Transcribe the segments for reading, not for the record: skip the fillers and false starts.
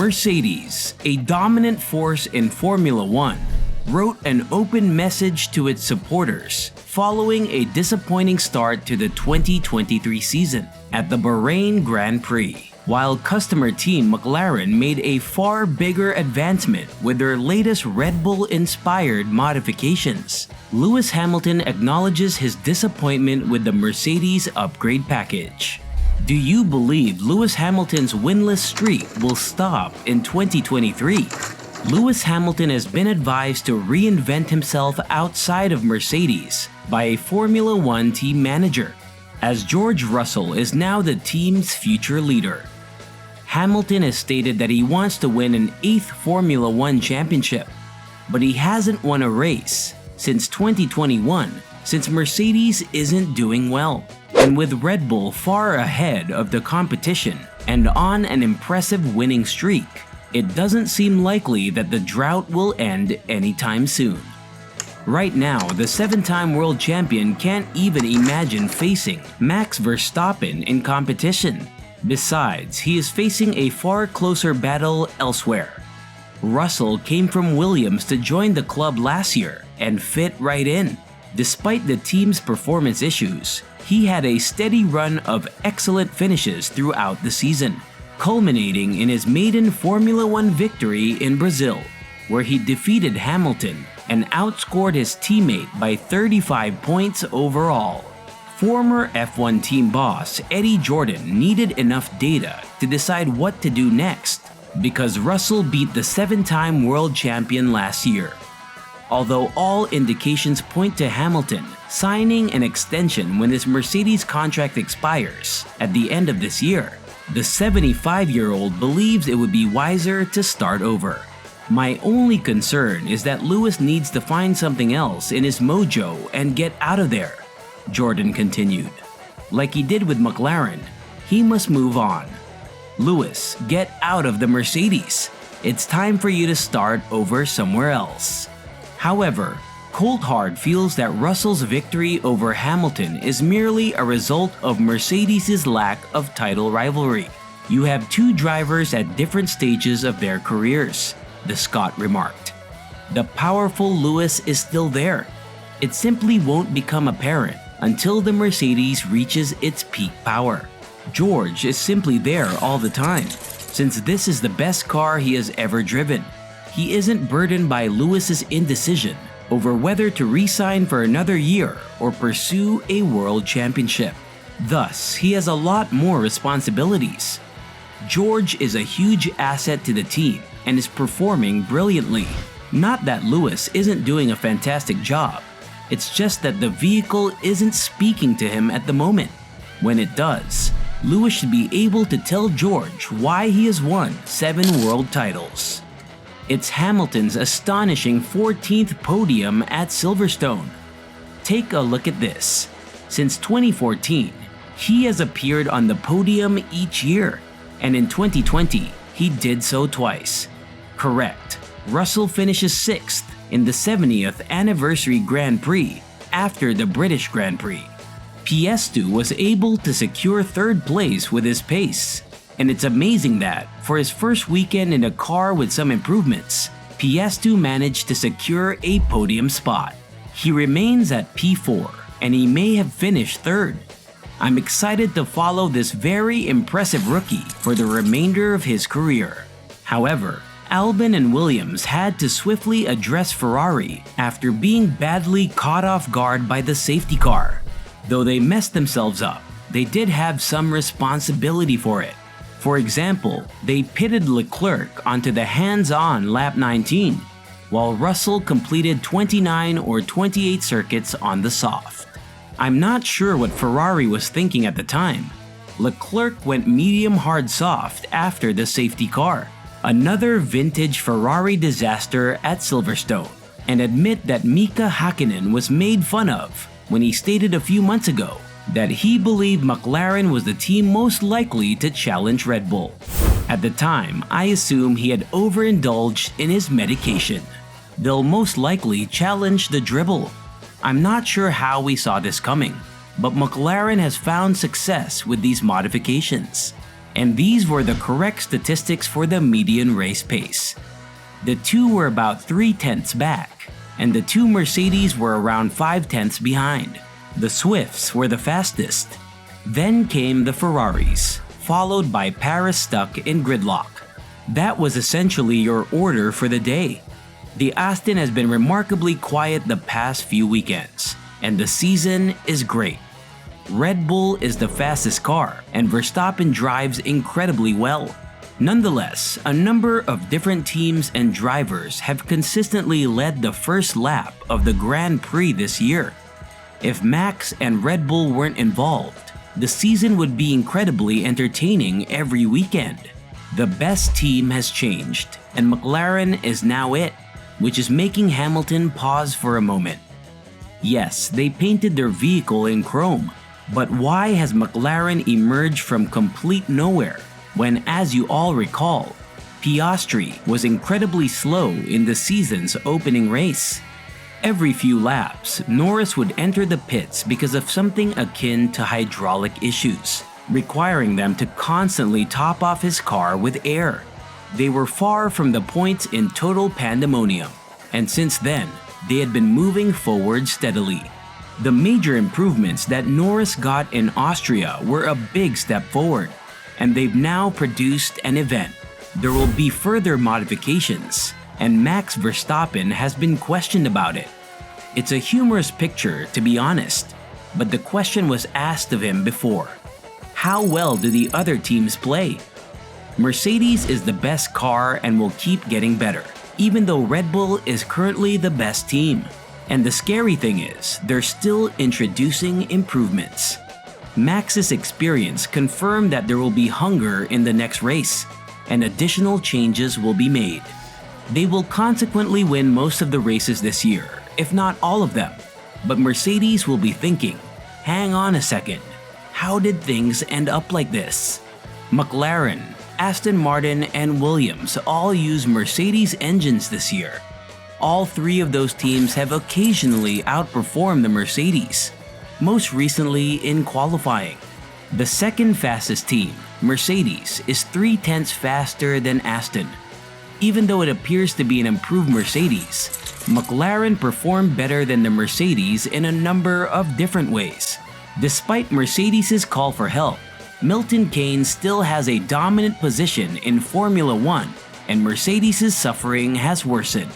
Mercedes, a dominant force in Formula One, wrote an open message to its supporters following a disappointing start to the 2023 season at the Bahrain Grand Prix, while customer team McLaren made a far bigger advancement with their latest Red Bull-inspired modifications. Lewis Hamilton acknowledges his disappointment with the Mercedes upgrade package. Do you believe Lewis Hamilton's winless streak will stop in 2023? Lewis Hamilton has been advised to reinvent himself outside of Mercedes by a Formula One team manager, as George Russell is now the team's future leader. Hamilton has stated that he wants to win an 8th Formula One championship, but he hasn't won a race since 2021, since Mercedes isn't doing well. And with Red Bull far ahead of the competition and on an impressive winning streak, it doesn't seem likely that the drought will end anytime soon. Right now, the 7-time world champion can't even imagine facing Max Verstappen in competition. Besides, he is facing a far closer battle elsewhere. Russell came from Williams to join the club last year and fit right in. Despite the team's performance issues, he had a steady run of excellent finishes throughout the season, culminating in his maiden Formula One victory in Brazil, where he defeated Hamilton and outscored his teammate by 35 points overall. Former F1 team boss Eddie Jordan needed enough data to decide what to do next, because Russell beat the 7-time world champion last year. Although all indications point to Hamilton signing an extension when his Mercedes contract expires at the end of this year, the 75-year-old believes it would be wiser to start over. My only concern is that Lewis needs to find something else in his mojo and get out of there, Jordan continued. Like he did with McLaren, he must move on. Lewis, get out of the Mercedes. It's time for you to start over somewhere else. However, Coulthard feels that Russell's victory over Hamilton is merely a result of Mercedes' lack of title rivalry. You have two drivers at different stages of their careers, the Scot remarked. The powerful Lewis is still there. It simply won't become apparent until the Mercedes reaches its peak power. George is simply there all the time, since this is the best car he has ever driven. He isn't burdened by Lewis's indecision over whether to re-sign for another year or pursue a world championship. Thus, he has a lot more responsibilities. George is a huge asset to the team and is performing brilliantly. Not that Lewis isn't doing a fantastic job, it's just that the vehicle isn't speaking to him at the moment. When it does, Lewis should be able to tell George why he has won 7 world titles. It's Hamilton's astonishing 14th podium at Silverstone. Take a look at this. Since 2014, he has appeared on the podium each year, and in 2020, he did so twice. Correct, Russell finishes 6th in the 70th anniversary Grand Prix after the British Grand Prix. Piastri was able to secure 3rd place with his pace. And it's amazing that, for his first weekend in a car with some improvements, Piastri managed to secure a podium spot. He remains at P4, and he may have finished 3rd. I'm excited to follow this very impressive rookie for the remainder of his career. However, Albon and Williams had to swiftly address Ferrari after being badly caught off guard by the safety car. Though they messed themselves up, they did have some responsibility for it. For example, they pitted Leclerc onto the hands-on lap 19, while Russell completed 29 or 28 circuits on the soft. I'm not sure what Ferrari was thinking at the time. Leclerc went medium hard soft after the safety car, another vintage Ferrari disaster at Silverstone, and admit that Mika Hakkinen was made fun of when he stated a few months ago that he believed McLaren was the team most likely to challenge Red Bull. At the time, I assume he had overindulged in his medication. They'll most likely challenge the dribble. I'm not sure how we saw this coming, but McLaren has found success with these modifications. And these were the correct statistics for the median race pace. The two were about 3/10 back, and the two Mercedes were around 5/10 behind. The Swifts were the fastest. Then came the Ferraris, followed by Paris stuck in gridlock. That was essentially your order for the day. The Aston has been remarkably quiet the past few weekends, and the season is great. Red Bull is the fastest car, and Verstappen drives incredibly well. Nonetheless, a number of different teams and drivers have consistently led the first lap of the Grand Prix this year. If Max and Red Bull weren't involved, the season would be incredibly entertaining every weekend. The best team has changed, and McLaren is now it, which is making Hamilton pause for a moment. Yes, they painted their vehicle in chrome, but why has McLaren emerged from complete nowhere when, as you all recall, Piastri was incredibly slow in the season's opening race? Every few laps, Norris would enter the pits because of something akin to hydraulic issues, requiring them to constantly top off his car with air. They were far from the points in total pandemonium, and since then, they had been moving forward steadily. The major improvements that Norris got in Austria were a big step forward, and they've now produced an event. There will be further modifications, and Max Verstappen has been questioned about it. It's a humorous picture, to be honest, but the question was asked of him before. How well do the other teams play? Mercedes is the best car and will keep getting better, even though Red Bull is currently the best team. And the scary thing is, they're still introducing improvements. Max's experience confirmed that there will be hunger in the next race, and additional changes will be made. They will consequently win most of the races this year, if not all of them. But Mercedes will be thinking, hang on a second, how did things end up like this? McLaren, Aston Martin, and Williams all use Mercedes engines this year. All three of those teams have occasionally outperformed the Mercedes, most recently in qualifying. The second fastest team, Mercedes, is 3/10 faster than Aston. Even though it appears to be an improved Mercedes, McLaren performed better than the Mercedes in a number of different ways. Despite Mercedes' call for help, Milton Keynes still has a dominant position in Formula 1, and Mercedes' suffering has worsened.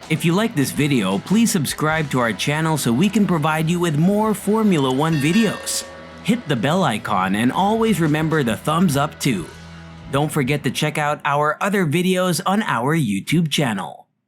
If you like this video, please subscribe to our channel so we can provide you with more Formula 1 videos. Hit the bell icon and always remember the thumbs up too. Don't forget to check out our other videos on our YouTube channel.